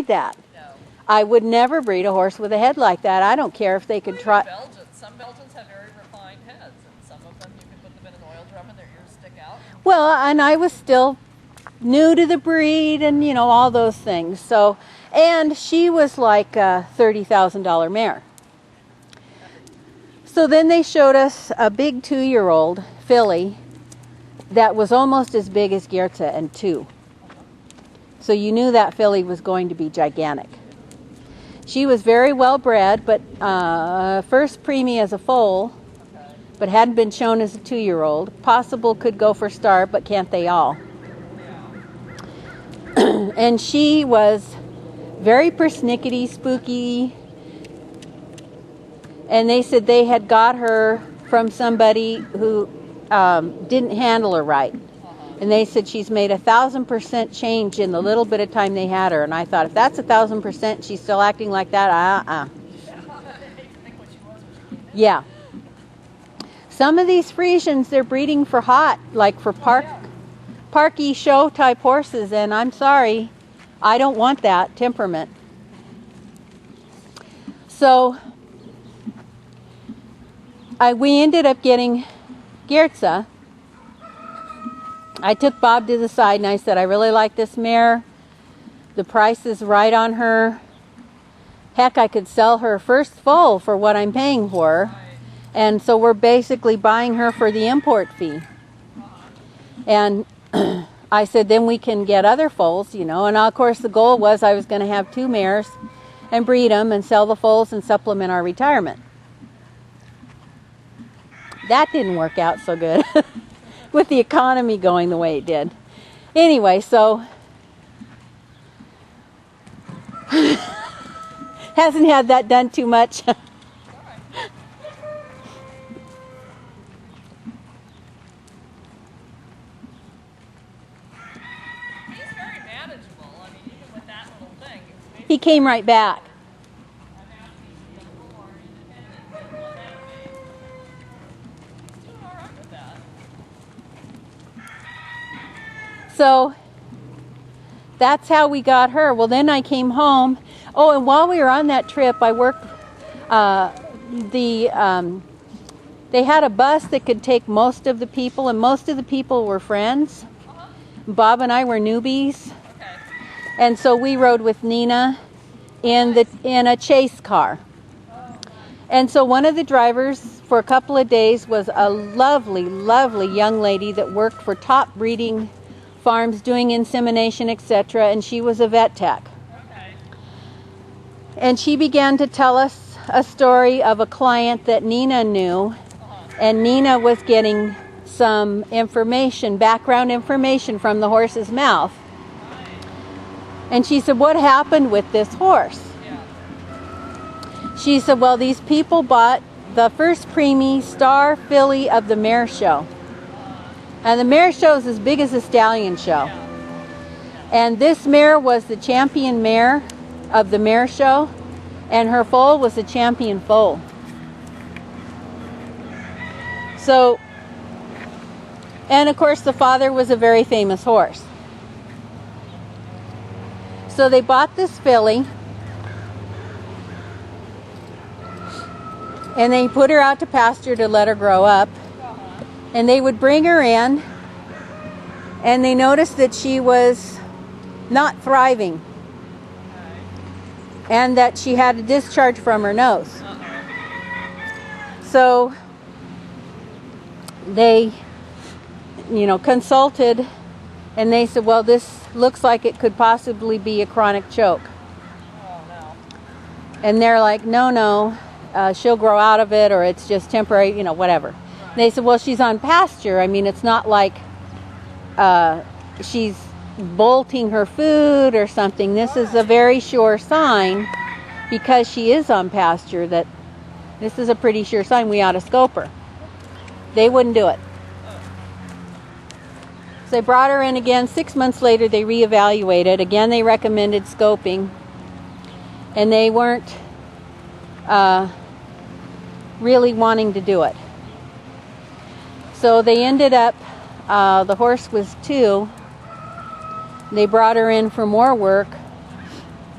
that. No. I would never breed a horse with a head like that. I don't care if they could try. Some Belgians have very refined heads, and some of them you can put them in an oil drum and their ears stick out. Well, and I was still new to the breed and, you know, all those things. So, and she was like a $30,000 mare. So then they showed us a big 2-year-old filly that was almost as big as Geertje and 2. So you knew that filly was going to be gigantic. She was very well bred, but first preemie as a foal, but hadn't been shown as a 2-year-old. Possible could go for star, but can't they all? And she was very persnickety, spooky. And they said they had got her from somebody who didn't handle her right. And they said she's made 1,000% change in the little bit of time they had her. And I thought, if that's 1,000%, she's still acting like that, Yeah. Some of these Friesians, they're breeding for hot, like for parky show type horses. And I'm sorry, I don't want that temperament. So we ended up getting Geertje. I took Bob to the side and I said, I really like this mare. The price is right on her. Heck, I could sell her first foal for what I'm paying for her. And so we're basically buying her for the import fee. And I said, then we can get other foals, you know. And of course the goal was I was going to have 2 mares and breed them and sell the foals and supplement our retirement. That didn't work out so good. With the economy going the way it did. Anyway, so hasn't had that done too much. He's very manageable. I mean, even with that little thing. He came right back. So that's how we got her. Well, then I came home. Oh, and while we were on that trip, I worked. They had a bus that could take most of the people, and most of the people were friends. Bob and I were newbies, and so we rode with Nina in a chase car. And so one of the drivers for a couple of days was a lovely, lovely young lady that worked for top breeding farms doing insemination, etc., and she was a vet tech. And she began to tell us a story of a client that Nina knew, and Nina was getting some information, background information from the horse's mouth. And she said, what happened with this horse? She said, well, these people bought the first preemie star filly of the mare show. And the mare show is as big as the stallion show. And this mare was the champion mare of the mare show, and her foal was the champion foal. So, and of course the father was a very famous horse. So they bought this filly, and they put her out to pasture to let her grow up. And they would bring her in, and they noticed that she was not thriving, and that she had a discharge from her nose. So they, consulted, and they said, well, this looks like it could possibly be a chronic choke. And they're like, no, she'll grow out of it, or it's just temporary, whatever. They said, well, she's on pasture. I mean, it's not like she's bolting her food or something. This is a very sure sign, because she is on pasture, that this is a pretty sure sign we ought to scope her. They wouldn't do it. So they brought her in again. 6 months later, they reevaluated. Again, they recommended scoping. And they weren't really wanting to do it. So they ended up, the horse was 2. They brought her in for more work.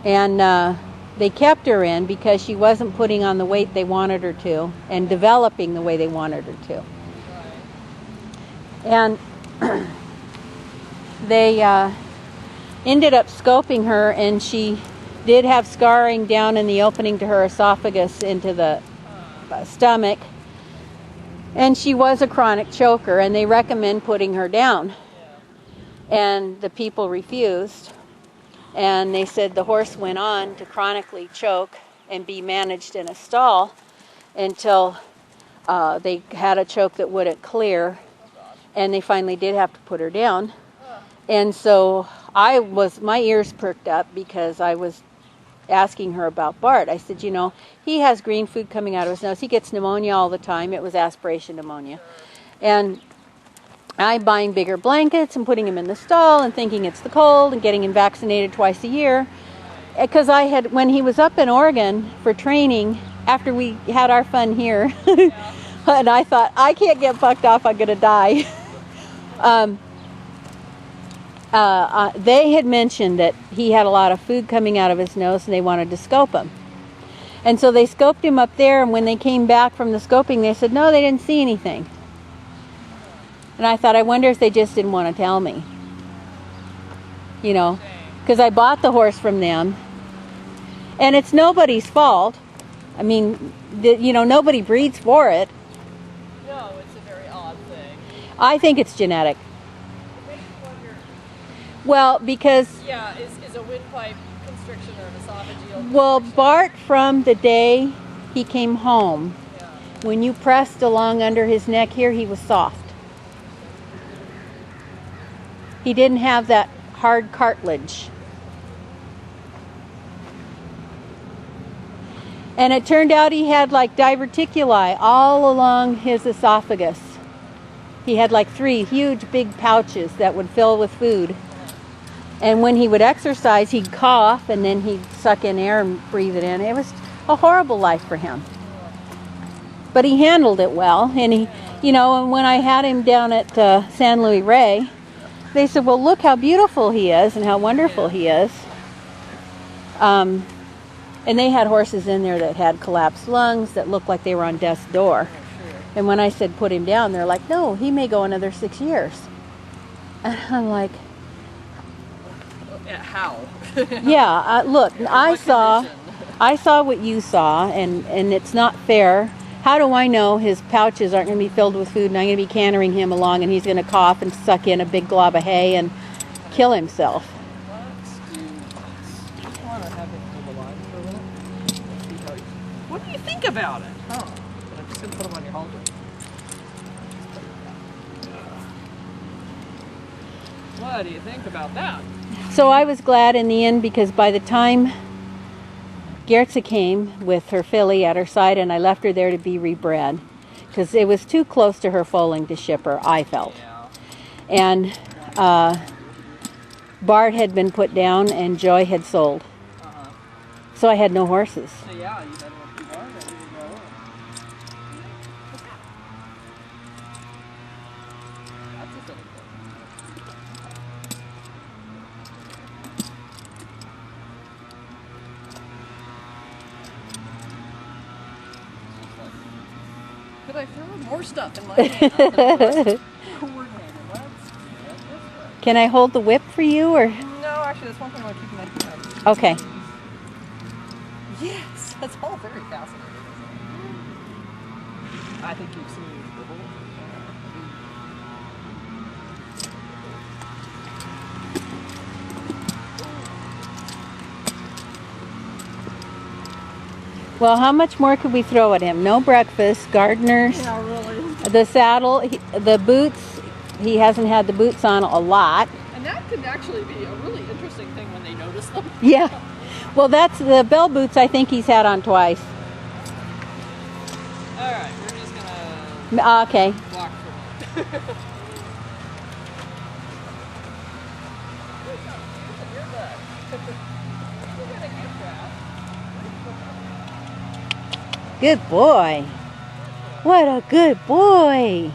And they kept her in because she wasn't putting on the weight they wanted her to and developing the way they wanted her to. And they ended up scoping her, and she did have scarring down in the opening to her esophagus into the stomach. And she was a chronic choker, and they recommend putting her down. And the people refused. And they said the horse went on to chronically choke and be managed in a stall until they had a choke that wouldn't clear. And they finally did have to put her down. And so my ears perked up because I was asking her about Bart. I said, you know, he has green food coming out of his nose. He gets pneumonia all the time. It was aspiration pneumonia. And I'm buying bigger blankets and putting him in the stall and thinking it's the cold and getting him vaccinated twice a year. Because when he was up in Oregon for training, after we had our fun here, and I thought, I can't get bucked off, I'm going to die. They had mentioned that he had a lot of food coming out of his nose and they wanted to scope him. And so they scoped him up there, and when they came back from the scoping, they said, no, they didn't see anything. And I thought, I wonder if they just didn't want to tell me. You know, because I bought the horse from them. And it's nobody's fault. I mean, nobody breeds for it. No, it's a very odd thing. I think it's genetic. It makes you wonder. Well, because... Yeah, is a windpipe constriction or an esophageal Well, constriction? Bart, from the day he came home, Yeah. when you pressed along under his neck here, he was soft. He didn't have that hard cartilage. And it turned out he had like diverticuli all along his esophagus. He had like 3 huge big pouches that would fill with food. And when he would exercise, he'd cough, and then he'd suck in air and breathe it in. It was a horrible life for him. But he handled it well. And and when I had him down at San Luis Rey, they said, well, look how beautiful he is and how wonderful he is. And they had horses in there that had collapsed lungs that looked like they were on death's door. And when I said put him down, they're like, no, he may go another 6 years. And I'm like, Yeah, how? yeah, look, I saw what you saw, and it's not fair. How do I know his pouches aren't going to be filled with food, and I'm going to be cantering him along, and he's going to cough and suck in a big glob of hay and kill himself? What do you think about it? Oh, I'm just going to put them on your halter. What do you think about that? So I was glad in the end, because by the time Gertza came with her filly at her side, and I left her there to be rebred, because it was too close to her foaling to ship her, I felt. Yeah. And Bart had been put down and Joy had sold. So I had no horses. So yeah, you better want to be ready to go. That's a silly Could I throw more stuff in my hand? Can I hold the whip for you, or? No, actually, that's one thing I want to keep in my head. Okay. Yes, that's all very fascinating, isn't it? I think you've seen dribble. Well, how much more could we throw at him? No breakfast, gardeners, Yeah, really. the saddle, the boots. He hasn't had the boots on a lot. And that could actually be a really interesting thing when they notice them. Yeah. Well, that's the bell boots I think he's had on twice. All right, we're just gonna Okay. walk for it. Good boy. What a good boy.